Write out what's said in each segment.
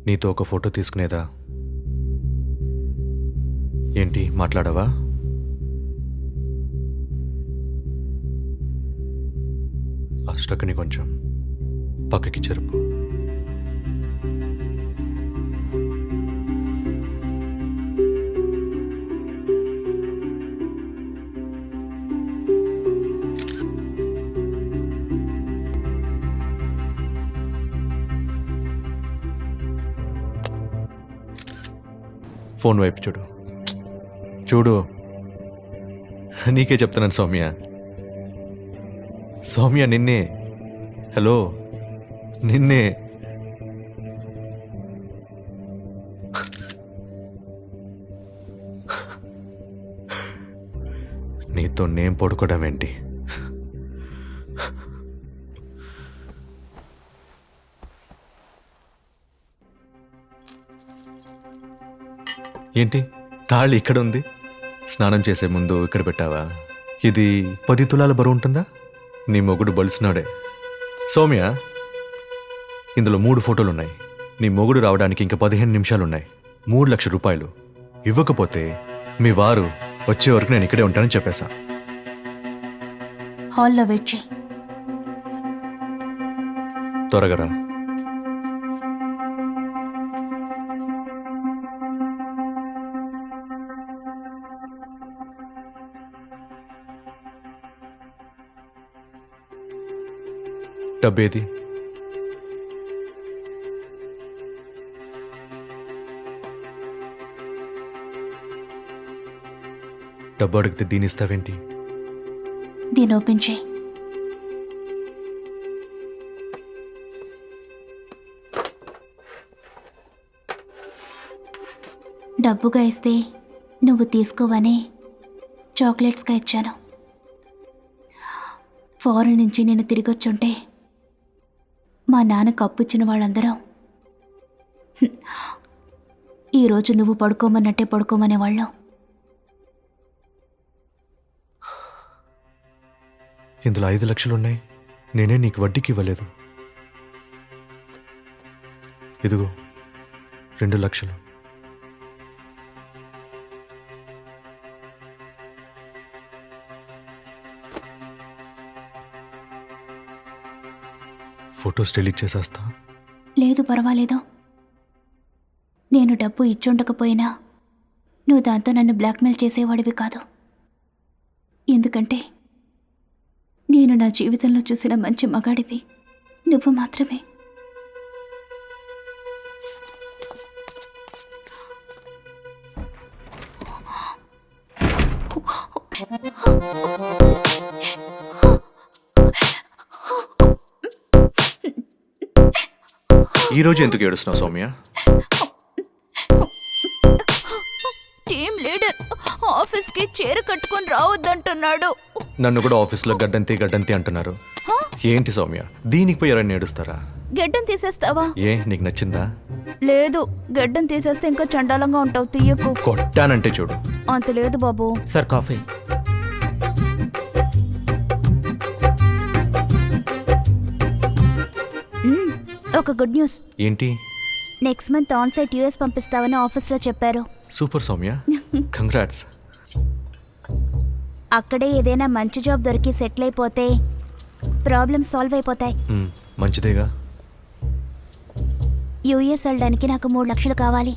నీతో ఒక ఫోటో తీసుకునేదా? ఏంటి మాట్లాడవా? అష్టకని కొంచెం పక్కకి చెరుపు. ఫోన్ వైపు చూడు. చూడు, నీకే చెప్తున్నాను సౌమ్య. సౌమ్య నిన్నే. హలో, నిన్నే. నీతో నేను పడుకోవడం ఏంటి? ఏంటి తాళి ఇక్కడ ఉంది? స్నానం చేసే ముందు ఇక్కడ పెట్టావా? ఇది 10 తులాల బరువు ఉంటుందా? నీ మొగుడు బలిసినాడే. సౌమ్య, ఇందులో 3 ఫోటోలు ఉన్నాయి. నీ మొగుడు రావడానికి ఇంకా 15 నిమిషాలున్నాయి. 3 లక్షల రూపాయలు ఇవ్వకపోతే మీ వారు వచ్చే వరకు నేను ఇక్కడే ఉంటానని చెప్పేశా. హాల్లో వెయిట్ చేయి. త్వరగా రా. డబ్బేది? డబ్బు అడిగితే దీని ఇస్తావేంటి? దీని ఓపెన్ చేయి. డబ్బుగా ఇస్తే నువ్వు తీసుకోవని చాక్లెట్స్గా ఇచ్చాను. ఫారెన్ నుంచి నేను తిరిగొచ్చుంటే మా నాన్నకు అప్పిచ్చిన వాళ్ళందరూ ఈరోజు నువ్వు పడుకోమన్నట్టే పడుకోమనేవాళ్ళం. ఇందులో 5 లక్షలున్నాయి. నేనే నీకు వడ్డీకి ఇవ్వలేదు. ఇదిగో 2 లక్షలు. ఫొటోస్ డిలీట్ చేసేస్తా. లేదు, పర్వాలేదు. నేను డబ్బు ఇచ్చుండకపోయినా నువ్వు దాంతో నన్ను బ్లాక్మెయిల్ చేసేవాడివి కాదు. ఎందుకంటే నేను నా జీవితంలో చూసిన మంచి మగాడివి నువ్వు మాత్రమే. ఈరోజు ఎందుకు ఏడుస్తున్నావు సౌమ్య? టీమ్ లీడర్ ఆఫీస్కి చీర కట్టుకొని రావద్దంటున్నాడు. నన్ను కూడా ఆఫీస్లో గడ్డంతి అంటున్నారు. ఏంటి సౌమ్య, దీనికి పోయి ఎవరైనా ఏడుస్తారా? గడ్డం తీసేస్తావా? ఏ, నీకు నచ్చిందా? లేదు, గడ్డం తీసేస్తే ఇంకా చండాలంగా ఉంటావు. తీయకు. కొట్టానంటే చూడు. అంత లేదు బాబు. Sir coffee. ఒక గుడ్ న్యూస్. ఏంటి? Next month on site US పంపిస్తావని ఆఫీస్లో చెప్పారు. Super Soumya, congrats. అక్కడే ఏదైనా మంచి జాబ్ దొరికి సెటిల్ అయిపోతే ప్రాబ్లమ్స్ సాల్వ్ అయిపోతాయి. మంచిదేగా. యూఎస్ వెళ్ళడానికి నాకు 3 లక్షలు కావాలి.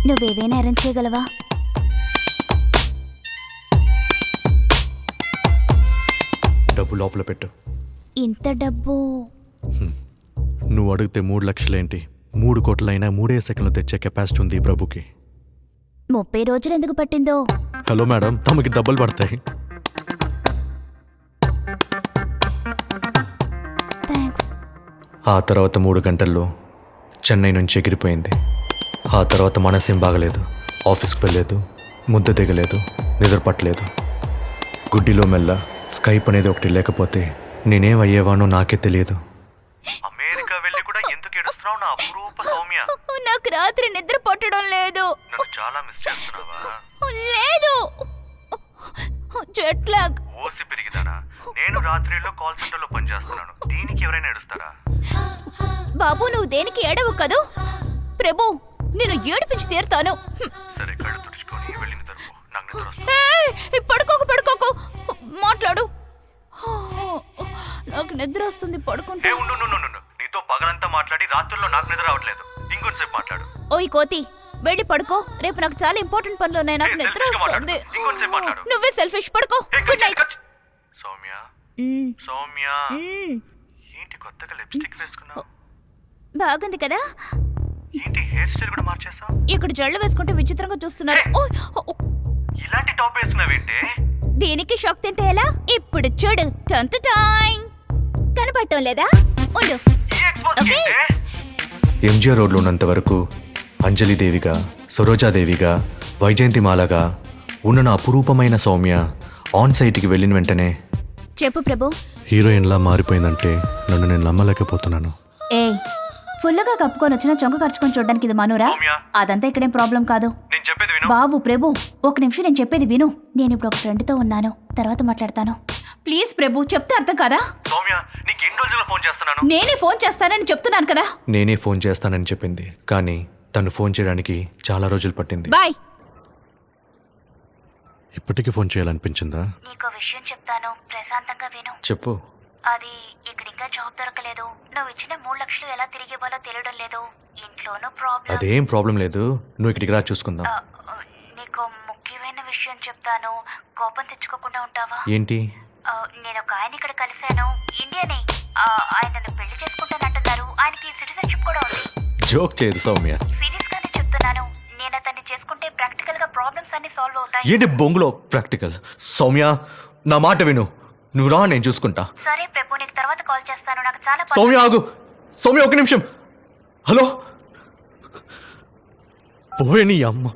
నువ్వేదైనా అరేంజ్ చేయగలవా? డబ్బు లోపల పెట్టు. ఇంత డబ్బు? నువ్వు అడిగితే 3 లక్షలేంటి, 3 కోట్లైనా 3 సెకండ్లు తెచ్చే కెపాసిటీ ఉంది ఈ ప్రభుకి. 30 రోజులు ఎందుకు పట్టిందో? హలో మేడం, తమకి డబ్బులు పడతాయి. థ్యాంక్స్. ఆ తర్వాత 3 గంటల్లో చెన్నై నుంచి ఎగిరిపోయింది. ఆ తర్వాత మనసేం బాగలేదు. ఆఫీస్కి వెళ్ళలేదు, ముద్ద దిగలేదు, నిద్ర పట్టలేదు. గుడ్డిలో మెల్ల స్కైప్ అనేది ఒకటి లేకపోతే నేనేం అయ్యేవానో నాకే తెలియదు. అమెరికా వెళ్ళి కూడా ఎందుకు ఏడుస్తున్నావు నా అపురూప సౌమ్య? నాకు రాత్రి నిద్ర పట్టడం లేదు. నన్ను చాలా మిస్ చేస్తున్నావా? లేదు, జెట్ లాగ్. ఓసి పెరిగిదానా? నేను రాత్రిలో కాల్ సెంటర్లో పనిచేస్తున్నాను. దీనికి ఎవరైనా ఏడుస్తారా? బాబు, నువ్వు దేనికి ఏడవు కదూ. ప్రభు నేను ఏడిపించి తీరుతాను. సరే కళ్ళు తుడుచుకొని వెళ్ళి నిద్రపో. నాకు నిద్ర వస్తుంది. పడుకోకు మాట్లాడు. నాకు నిద్ర వస్తుంది, పడుకుంటా. నీతో పగలంతా మాట్లాడి రాత్రుల్లో నాకు నిద్ర రావట్లేదు. ఇంకొంచెంసేపు మాట్లాడు. ఓయ్ కోతి, వెళ్ళి పడుకో. రేపు నాకు చాలా ఇంపార్టెంట్ పనులు ఉన్నాయి. నాకు నిద్ర వస్తుంది. ఇంకొంచెంసేపు మాట్లాడు. నువ్వే సెల్ఫిష్. పడుకో. Good night. సౌమ్య సౌమ్య, ఏంటి కొత్తగా లిప్స్టిక్ వేసుకున్నావు? బాగుంది కదా? ఏంటి హెయిర్ స్టైల్ కూడా మార్చేసావు? ఇక్కడ జళ్ళు వేసుకుంటే విచిత్రంగా చూస్తున్నారు. ఇలాంటి టాప్ వేసుకున్నావేంటి? దీనికి షాక్ తింటే ఎలా? ఇప్పుడు చూడు. టైం కనపడటం లేదా? ఉండు. ఎంజిఆర్ రోడ్లో ఉన్నంత వరకు అంజలిదేవిగా, సరోజాదేవిగా, వైజయంతిమాలగా ఉన్న నా అపురూపమైన సౌమ్య ఆన్ సైట్కి వెళ్ళిన వెంటనే చెప్పు ప్రభు. హీరోయిన్లా మారిపోయిందంటే నన్ను నేను నమ్మలేకపోతున్నాను. ఏ ఫుల్లుగా కప్పుకొని వచ్చినా చొంక ఖర్చుకొని చూడడానికి ఇది మనూరా? అదంతా ఇక్కడేం ప్రాబ్లం కాదు. బాబు ప్రభు, ఒక నిమిషం నేను చెప్పేది విను. నేను ఇప్పుడు ఒక ఫ్రెండ్తో ఉన్నాను, తర్వాత మాట్లాడతాను. ప్లీజ్ ప్రభు, చెప్తే అర్థం కదా? నేనే ఫోన్ చేస్తానని చెప్తున్నాను కదా. నేనే ఫోన్ చేస్తానని చెప్పింది, కానీ తను ఫోన్ చేయడానికి చాలా రోజులు పట్టింది. బాయ్. ఇప్పటికీ ఫోన్ చేయాలనిపించిందా? నీకో విషయం చెప్తాను, ప్రశాంతంగా విను. చెప్పు. అది ఇక్కడ ఇంకా జాబ్ దొరకలేదు. నువ్వు ఇచ్చిన 3 లక్షలు ఎలా తిరిగి ఇవ్వాలో తెలియడం లేదు. ఇంట్లోనూ ప్రాబ్లం. అదేం ప్రాబ్లం లేదు, నువ్వు ఇక్కడికి రా, చూసుకుందాం. నీకు ముఖ్యమైన విషయం చెప్తాను, కోపం తెచ్చుకోకుండా ఉంటావా? ఏంటి? నేను ఒక ఆయన ఇక్కడ కలిశాను, ఇండియనే. ఆయన నన్ను పెళ్లి చేసుకుంటానంటున్నారు. ఆయనకి సిటిజన్షిప్ కూడా ఉంది. జోక్ చేయదు సౌమ్య. సీరియస్ గానే చెప్తున్నాను. నేను అతన్ని చేసుకుంటే ప్రాక్టికల్ గా ప్రాబ్లమ్స్ అన్ని సాల్వ్ అవుతాయి. ఏంటి బొంగులో ప్రాక్టికల్? సౌమ్య, నా మాట విను. నువ్వు రా, నేను చూసుకుంటా. సరే ప్రభు, నీకు తర్వాత కాల్ చేస్తాను. నాకు చాలా సౌమ్య ఆగు. సౌమ్య ఒక నిమిషం. హలో. పోయే నీ అమ్మ.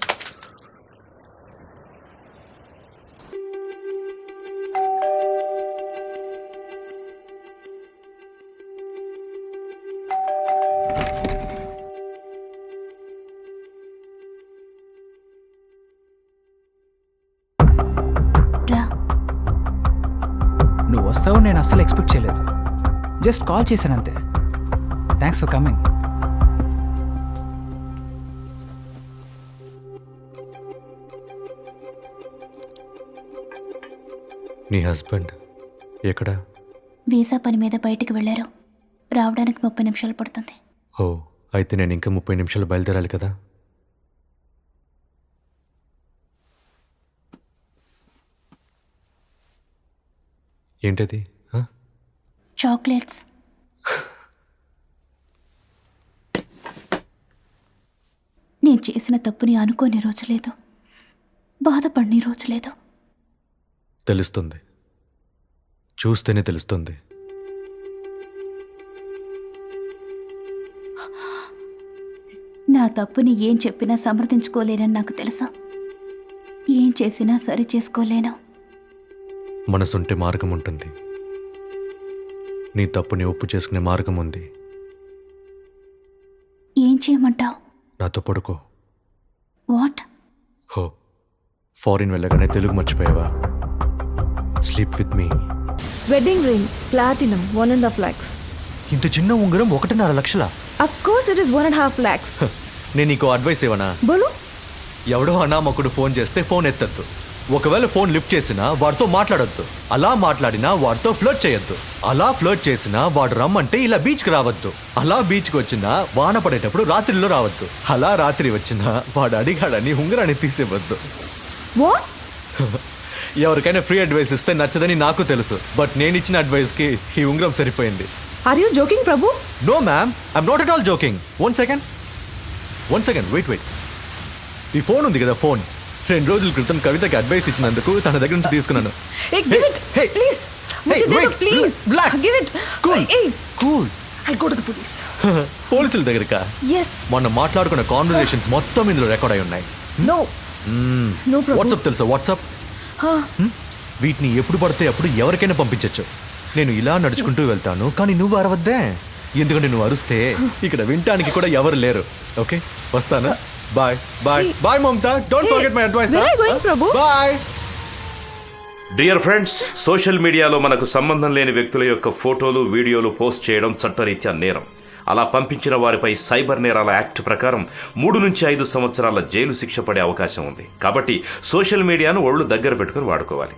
నువ్వు వస్తావు నేను అస్సలు ఎక్స్పెక్ట్ చేయలేదు. జస్ట్ కాల్ చేశాను అంతే. Thanks for coming. నీ హస్బెండ్ ఎక్కడా? వీసా పని మీద బయటికి వెళ్ళారు. రావడానికి 30 నిమిషాలు పడుతుంది. ఓ, అయితే నేను ఇంకా 30 నిమిషాలు బయలుదేరాలి కదా. ఏంటది? చాక్లెట్స్. నేను చేసిన తప్పుని అనుకోని రోజు లేదు, బాధపడిన రోజు లేదు. తెలుస్తుంది, చూస్తేనే తెలుస్తుంది. నా తప్పుని ఏం చెప్పినా సమర్థించుకోలేనని నాకు తెలుసా. ఏం చేసినా సరి చేసుకోలేను. మనసుంటే మార్గం ఉంటుంది. నీ తప్పుని ఒప్పు చేసుకునే మార్గం ఉంది. ఏం చేయమంటావు? నాతో పడుకో. వాట్? హో, ఫారిన్ వెళ్ళగానే తెలుగు మర్చిపోయావా? Sleep with me. Wedding ring, platinum, 1.5 lakhs. ఇంత చిన్న ఉంగరం 1.5 లక్షలా? Of course it is 1.5 lakhs. నేను నీకు అడ్వైస్ ఇవ్వనా? బోలు. ఎవడో అనామకుడు ఫోన్ చేస్తే ఫోన్ ఎత్తద్దు. ఒకవేళ ఫోన్ లిఫ్ట్ చేసినా వాడితో మాట్లాడొద్దు. అలా మాట్లాడినా వాడితో ఫ్లర్ట్ చేయొద్దు. అలా ఫ్లర్ట్ చేసినా వాడు రమ్మంటే ఇలా బీచ్కి రావద్దు. అలా బీచ్కి వచ్చినా వాన పడేటప్పుడు రాత్రిలో రావద్దు. అలా రాత్రి వచ్చినా వాడు అడిగాడని ఉంగరాన్ని తీసేవద్దు. What? ఎవరికైనా ఫ్రీ అడ్వైస్ ఇస్తే నచ్చదని నాకు తెలుసు, బట్ నేను ఇచ్చిన అడ్వైస్కి ఈ ఉంగరం సరిపోయింది. Are you joking, Prabhu? No ma'am, I'm not at all joking. One second, wait. ఈ ఫోన్ ఉంది కదా, ఫోన్ 2 రోజుల క్రితం కవితకి అడ్వైస్ ఇచ్చినందుకు తన దగ్గర నుంచి తీసుకున్నాను. Hey, give it. Hey. Please. मुझे दे दो, please. Relax. Give it. Cool. Hey, cool. I'll go to the police. పోలీసుల దగ్గరకా? Yes. మొన్న మాట్లాడుకున్న కాన్వర్సేషన్స్ మొత్తం ఇందులో రికార్డ్ అయి ఉన్నాయి. No. No, Prabhu. వాట్సాప్ తెలుసా? WhatsApp Huh? వీటిని ఎప్పుడు పడితే అప్పుడు ఎవరికైనా పంపించచ్చు. నేను ఇలా నడుచుకుంటూ వెళ్తాను, కానీ నువ్వు అరవద్దే. ఎందుకంటే నువ్వు అరుస్తే ఇక్కడ వినటానికి కూడా ఎవరు లేరు. ఓకే, వస్తాను. Bye bye bye Mamata. Don't forget my advice. Where are you going, Prabhu? Bye. Dear friends, social మీడియాలో మనకు సంబంధం లేని వ్యక్తుల యొక్క ఫోటోలు, వీడియోలు పోస్ట్ చేయడం చట్టరీత్యా నేరం. అలా పంపించిన వారిపై సైబర్ నేరాల యాక్ట్ ప్రకారం 3 నుంచి 5 సంవత్సరాల జైలు శిక్ష పడే అవకాశం ఉంది. కాబట్టి సోషల్ మీడియాను ఒళ్ళు దగ్గర పెట్టుకుని వాడుకోవాలి.